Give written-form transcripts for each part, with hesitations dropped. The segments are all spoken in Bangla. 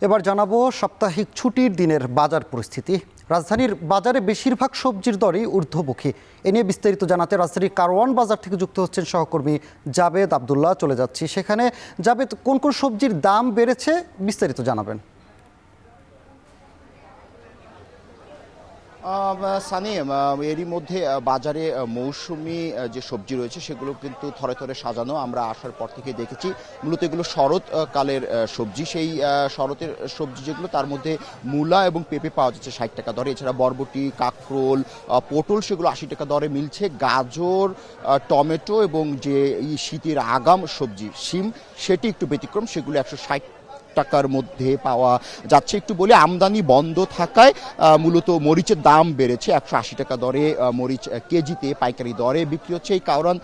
এবার জানাবো সাপ্তাহিক ছুটির দিনের বাজার পরিস্থিতি। রাজধানীর বাজারে বেশিরভাগ সবজির দরই ঊর্ধ্বমুখী। এ নিয়ে বিস্তারিত জানাতে রাজধানীর কারওয়ান বাজার থেকে যুক্ত হচ্ছেন সহকর্মী জাবেদ আবদুল্লাহ। চলে যাচ্ছি সেখানে। জাবেদ, কোন কোন সবজির দাম বেড়েছে বিস্তারিত জানাবেন। সানি, এরই মধ্যে বাজারে মৌসুমি যে সবজি রয়েছে সেগুলো কিন্তু থরে থরে সাজানো। আমরা আসার পর থেকে দেখেছি মূলত এগুলো শরৎকালের সবজি। সেই শরতের সবজি যেগুলো, তার মধ্যে মূলা এবং পেঁপে পাওয়া যাচ্ছে 60 টাকা দরে। এছাড়া বরবটি, কাঁকরোল, পটল সেগুলো 80 টাকা দরে মিলছে। গাজর, টমেটো এবং যে শীতের আগাম সবজি শিম, সেটি একটু ব্যতিক্রম, সেগুলো 160 টাকার মধ্যে পাওয়া যাচ্ছে। একটু বলে, আমদানি বন্ধ থাকায় মূলত মরিচের দাম বেড়েছে। 180 টাকা দরে মরিচ কেজিতে পাইকারি দরে বিক্রি হচ্ছে এই কারওয়ান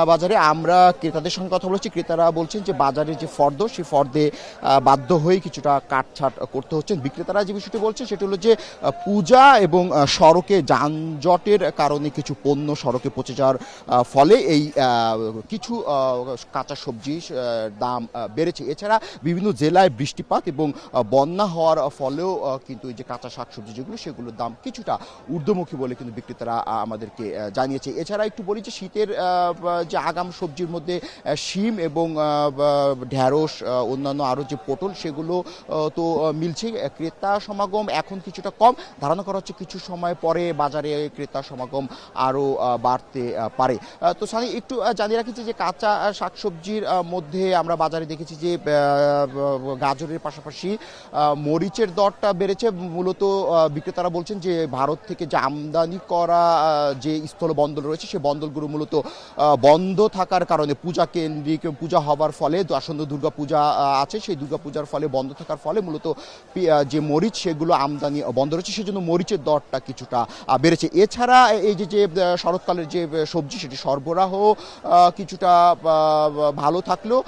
বাজারে। আমরা ক্রেতাদের সঙ্গে কথা বলেছি। ক্রেতারা বলছেন যে বাজারে যে ফর্দ, সেই ফর্দে বাধ্য হয়ে কিছুটা কাটছাট করতে হচ্ছে। বিক্রেতারা যে বিষয়টি বলছে সেটা হলো যে পূজা এবং সড়কে যানজটের কারণে কিছু পণ্য সড়কে পচে যাওয়ার ফলে এই কিছু কাঁচা সবজির দাম বেড়েছে। এছাড়া বিভিন্ন জেলায় বৃষ্টিপাত এবং বন্যা হওয়ার ফলেও কিন্তু এই যে কাঁচা শাকসবজি যেগুলো, সেগুলোর দাম কিছুটা ঊর্ধ্বমুখী বলে কিন্তু বিক্রেতারা আমাদেরকে জানিয়েছে। এছাড়া একটু বলি যে শীতের যে আগাম সবজির মধ্যে শিম এবং ঢ্যাঁড়স, অন্যান্য আরও যে পটল, সেগুলো তো মিলছে। ক্রেতা সমাগম এখন কিছুটা কম। ধারণা করা হচ্ছে কিছু সময় পরে বাজারে ক্রেতা সমাগম আরও বাড়তে পারে। তো সানি, একটু জানিয়ে রাখছি যে কাঁচা শাকসবজির মধ্যে আমরা বাজারে দেখেছি যে গাজরের পাশাপাশি মরিচের দরটা বেড়েছে। মূলত বিক্রেতারা বলছেন যে ভারত থেকে যে আমদানি করা যে স্থল বন্দর রয়েছে, সেই বন্দরগুলো মূলত বন্ধ থাকার কারণে, পূজা কেন্দ্রিক পূজা হবার ফলে, আসন্ন দুর্গাপূজা আছে, সেই দুর্গাপূজার ফলে বন্ধ থাকার ফলে মূলত যে মরিচ সেগুলো আমদানি বন্ধ রয়েছে, সেজন্য মরিচের দরটা কিছুটা বেড়েছে। এছাড়া এই যে শরৎকালের যে সবজি, সেটি সরবরাহ কিছুটা ভালো থাকলেও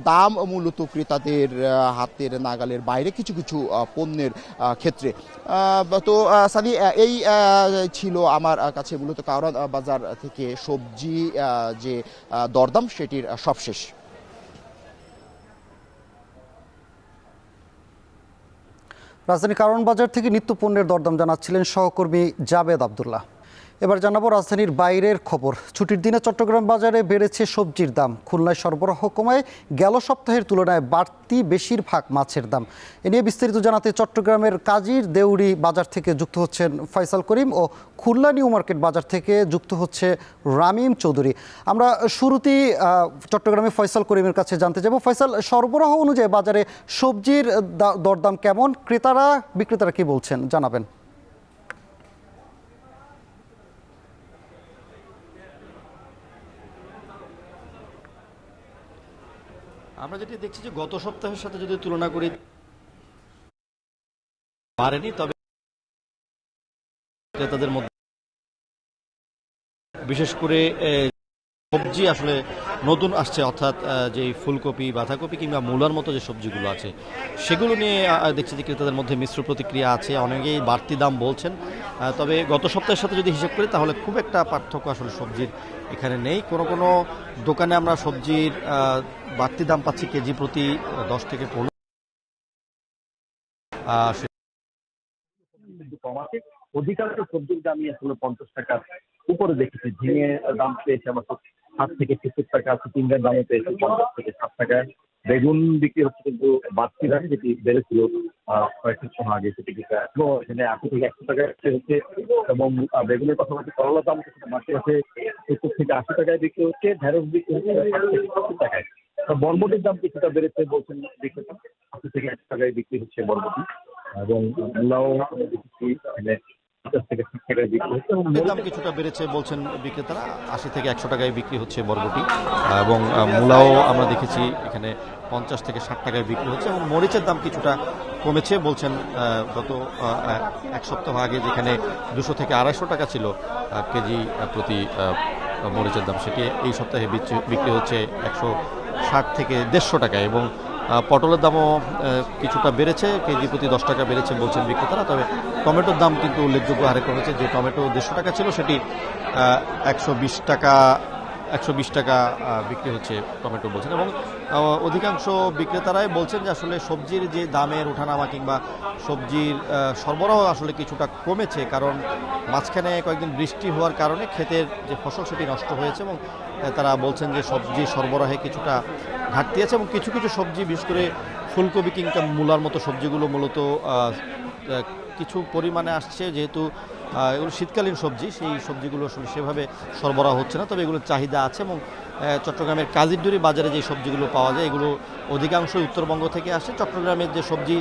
দাম মূলত ক্রেতাদের হাতের নাগালের বাইরে কিছু কিছু পণ্যের ক্ষেত্রে। তো সানি, এই ছিল আমার কাছে মূলত কারওয়ান বাজার থেকে সবজি যে দরদাম, সেটির সবশেষ। রাজধানী কারওয়ান বাজার থেকে নিত্য পণ্যের দরদাম জানাচ্ছিলেন সহকর্মী জাবেদ আবদুল্লাহ। এবার জানাবো রাজধানীর বাইরের খবর। ছুটির দিনে চট্টগ্রাম বাজারে বেড়েছে সবজির দাম। খুলনায় সরবরাহ কমায় গেল সপ্তাহের তুলনায় বাড়তি বেশিরভাগ মাছের দাম। এ নিয়ে বিস্তারিত জানাতে চট্টগ্রামের কাজীর দেউরি বাজার থেকে যুক্ত হচ্ছেন ফয়সাল করিম ও খুলনা নিউ মার্কেট বাজার থেকে যুক্ত হচ্ছে রামিম চৌধুরী। আমরা শুরুতেই চট্টগ্রামে ফয়সাল করিমের কাছে জানতে যাব। ফয়সাল, সরবরাহ অনুযায়ী বাজারে সবজির দরদাম কেমন? ক্রেতারা বিক্রেতারা কি বলছেন জানাবেন। আমরা যেটি দেখছি যে গত সপ্তাহের সাথে যদি তুলনা করি পারেনি, তবে ক্রেতাদের মধ্যে বিশেষ করে সবজি আসলে নতুন আসছে, অর্থাৎ যে ফুলকপি, বাঁধাকপি কিংবা মূলার মতো যে সবজিগুলো আছে, সেগুলো নিয়ে দেখছি যে ক্রেতাদের মধ্যে মিশ্র প্রতিক্রিয়া আছে। অনেকেই বাড়তি দাম বলছেন, তবে গত সপ্তাহের সাথে যদি হিসেব করি তাহলে খুব একটা পার্থক্য আসলে সবজির এখানে নেই। কোনো দোকানে আমরা সবজির বাড়তি দাম পাচ্ছি কেজি প্রতি 10 থেকে 15। অধিকাংশ সবজির দামই আসলে 50 টাকার উপরে দেখেছি। ঝিঙে দাম পেয়েছে আমার 60 থেকে 70 টাকা, চিংড়ির দামও পেয়েছে 50 থেকে 60 টাকা। বেগুন বিক্রি হচ্ছে কিন্তু বাড়তি দাম, যেটি বেড়েছিল কয়েকদিন সময় আগে, সেটি কিন্তু এখনো এখানে 80 থেকে 100 টাকা হচ্ছে। এবং বেগুনের পাশাপাশি করলার দাম মাসে মাসে 70 থেকে 80 টাকায় বিক্রি হচ্ছে। ঢেঁড়স বিক্রি হচ্ছে 60 থেকে 70 টাকায়। বরবটির দাম কিছুটা বেড়েছে বলছেন বিক্রেতা, 80 থেকে 100 টাকায় বিক্রি হচ্ছে বরবটি। এবং মূলাও দেখেছি এখানে 50 থেকে 60 টাকায় বিক্রি হচ্ছে। দাম কিছুটা বেড়েছে বলছেন বিক্রেতারা, 80 থেকে 100 টাকায় বিক্রি হচ্ছে বরবটি। এবং মূলাও আমরা দেখেছি এখানে 50 থেকে 60 টাকায় বিক্রি হচ্ছে। এবং মরিচের দাম কিছুটা কমেছে বলছেন। গত এক সপ্তাহ আগে যেখানে 200 থেকে 250 টাকা ছিল কেজি প্রতি মরিচের দাম, সেটি এই সপ্তাহে বিক্রি হচ্ছে 160 থেকে 150 টাকায়। এবং পটলের দামও কিছুটা বেড়েছে, কেজি প্রতি 10 টাকা বেড়েছে বলছেন বিক্রেতারা। তবে টমেটোর দাম কিন্তু উল্লেখযোগ্য হারে কমেছে। যে টমেটো 150 টাকা ছিল, সেটি 120 টাকা 120 টাকা বিক্রি হচ্ছে টমেটো বলছেন। এবং অধিকাংশ বিক্রেতারাই বলছেন যে আসলে সবজির যে দামের ওঠানামা কিংবা সবজির সরবরাহ আসলে কিছুটা কমেছে, কারণ মাঝখানে কয়েকদিন বৃষ্টি হওয়ার কারণে ক্ষেতের যে ফসল সেটি নষ্ট হয়েছে এবং তারা বলছেন যে সবজি সরবরাহে কিছুটা ঘাটতি আছে এবং কিছু কিছু সবজি বিশেষ করে ফুলকপি কিংবা মূলার মতো সবজিগুলো মূলত কিছু পরিমাণে আসছে, যেহেতু এগুলো শীতকালীন সবজি, সেই সবজিগুলো আসলে সেভাবে সরবরাহ হচ্ছে না, তবে এগুলোর চাহিদা আছে। এবং চট্টগ্রামের কাজিরডুরি বাজারে যে সবজিগুলো পাওয়া যায় এগুলো অধিকাংশই উত্তরবঙ্গ থেকে আসে। চট্টগ্রামের যে সবজি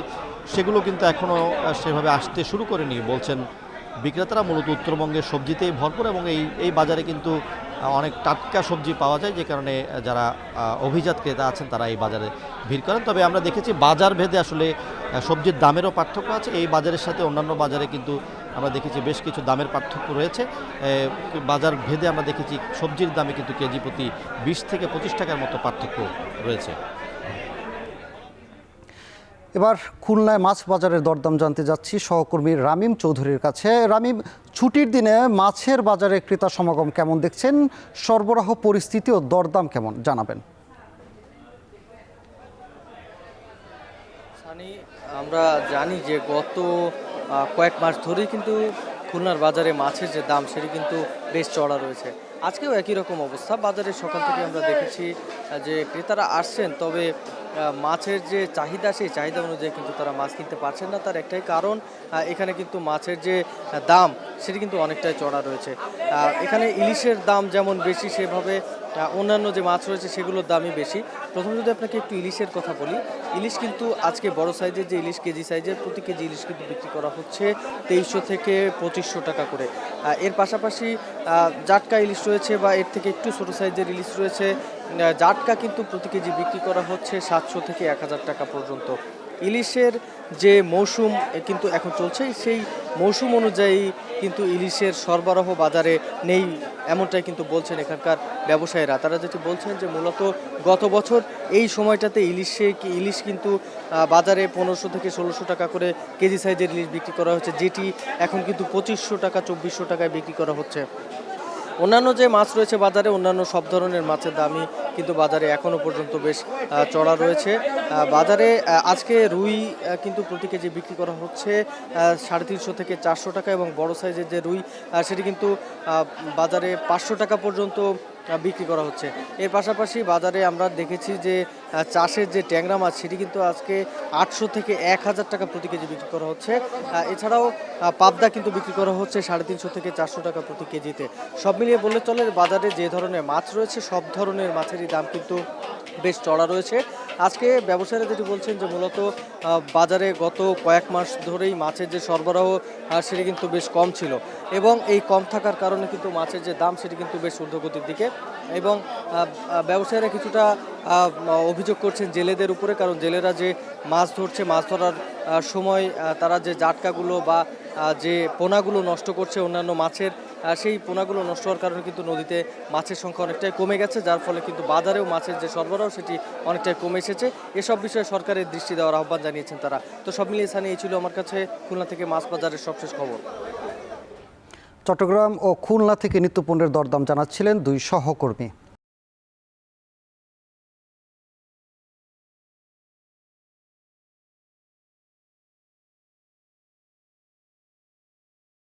সেগুলো কিন্তু এখনও সেভাবে আসতে শুরু করেনি বলছেন বিক্রেতারা। মূলত উত্তরবঙ্গের সবজিতেই ভরপুর এবং এই বাজারে কিন্তু অনেক টাটকা সবজি পাওয়া যায়, যে কারণে যারা অভিজাত ক্রেতা আছেন তারা এই বাজারে ভিড় করেন। তবে আমরা দেখেছি বাজার ভেদে আসলে সবজির দামেরও পার্থক্য আছে। এই বাজারের সাথে অন্যান্য বাজারে কিন্তু আমরা দেখেছি বেশ কিছু দামের পার্থক্য রয়েছে। বাজার ভেদে আমরা দেখেছি সবজির দামে কিন্তু কেজি প্রতি 20 থেকে 25 টাকার মতো পার্থক্য রয়েছে। এবার খুলনায় মাছ বাজারের দরদাম জানতে যাচ্ছি সহকর্মী রামিম চৌধুরীর কাছে। রামিম, ছুটির দিনে মাছের বাজারে ক্রেতা সমাগম কেমন দেখছেন? সরবরাহ পরিস্থিতি ও দরদাম কেমন জানাবেন। আমরা জানি যে গত কয়েক মাস ধরেই কিন্তু খুলনার বাজারে মাছের যে দাম সেটি কিন্তু বেশ চড়া রয়েছে। আজকেও একই রকম অবস্থা। বাজারে সকাল থেকে আমরা দেখেছি যে ক্রেতারা আসছেন, তবে মাছের যে চাহিদা সেই চাহিদা অনুযায়ী কিন্তু তারা মাছ কিনতে পারছেন না। তার একটাই কারণ, এখানে কিন্তু মাছের যে দাম সেটি কিন্তু অনেকটাই চড়া রয়েছে। এখানে ইলিশের দাম যেমন বেশি, সেভাবে অন্যান্য যে মাছ রয়েছে সেগুলোর দামই বেশি। প্রথমে যদি আপনাকে একটু ইলিশের কথা বলি, ইলিশ কিন্তু আজকে বড় সাইজের যে ইলিশ কেজি সাইজের, প্রতি কেজি ইলিশ কিন্তু বিক্রি করা হচ্ছে 2300 থেকে 2500 টাকা করে। এর পাশাপাশি জাটকা ইলিশ রয়েছে বা এর থেকে একটু ছোটো সাইজের ইলিশ রয়েছে, জাটকা কিন্তু প্রতি কেজি বিক্রি করা হচ্ছে 700 থেকে 1000 টাকা পর্যন্ত। ইলিশের যে মৌসুম কিন্তু এখন চলছে, সেই মৌসুম অনুযায়ী কিন্তু ইলিশের সরবরাহ বাজারে নেই, এমনটাই কিন্তু বলছেন এখানকার ব্যবসায়ীরা। তারা যেটি বলছেন যে মূলত গত বছর এই সময়টাতে ইলিশ কিন্তু বাজারে 1500 থেকে 1600 টাকা করে কেজি সাইজের ইলিশ বিক্রি করা হচ্ছে, যেটি এখন কিন্তু 2500 টাকা 2400 টাকায় বিক্রি করা হচ্ছে। অন্যান্য যে মাছ রয়েছে বাজারে, অন্যান্য সব ধরনের মাছের দামই কিন্তু বাজারে এখনও পর্যন্ত বেশ চড়া রয়েছে। বাজারে আজকে রুই কিন্তু প্রতি কেজি বিক্রি করা হচ্ছে 350 থেকে 400 টাকা, এবং বড় সাইজের যে রুই সেটি কিন্তু বাজারে 500 টাকা পর্যন্ত বিক্রি করা হচ্ছে। এর পাশাপাশি বাজারে আমরা দেখেছি যে চাষের যে ট্যাংরা মাছ সেটি কিন্তু আজকে 800 থেকে 1000 টাকা প্রতি কেজি বিক্রি করা হচ্ছে। এছাড়াও পাবদা কিন্তু বিক্রি করা হচ্ছে 350 থেকে 400 টাকা প্রতি কেজিতে। সব মিলিয়ে বললে চলে, বাজারে যে ধরনের মাছ রয়েছে সব ধরনের মাছেরই দাম কিন্তু বেশ চড়া রয়েছে। আজকে ব্যবসায়ীরা যেটি বলছেন যে মূলত বাজারে গত কয়েক মাস ধরেই মাছের যে সরবরাহ সেটি কিন্তু বেশ কম ছিল, এবং এই কম থাকার কারণে কিন্তু মাছের যে দাম সেটি কিন্তু বেশ ঊর্ধ্বগতির দিকে। এবং ব্যবসায়ীরা কিছুটা অভিযোগ করছেন জেলেদের উপরে, কারণ জেলেরা যে মাছ ধরছে, মাছ ধরার সময় তারা যে জাটকাগুলো বা যে পোনাগুলো নষ্ট করছে অন্যান্য মাছের, সেই পোনাগুলো নষ্ট হওয়ার কারণে কিন্তু নদীতে মাছের সংখ্যা অনেকটাই কমে গেছে, যার ফলে কিন্তু বাজারেও মাছের যে সরবরাহ সেটি অনেকটাই কমে এসেছে। এসব বিষয়ে সরকারের দৃষ্টি দেওয়ার আহ্বান জানিয়েছেন তারা। তো সব মিলিয়ে স্থানে এই ছিল আমার কাছে খুলনা থেকে মাছ বাজারের সবশেষ খবর। চট্টগ্রাম ও খুলনা থেকে নিত্যপণ্যের দরদাম জানাচ্ছিলেন দুই সহকর্মী।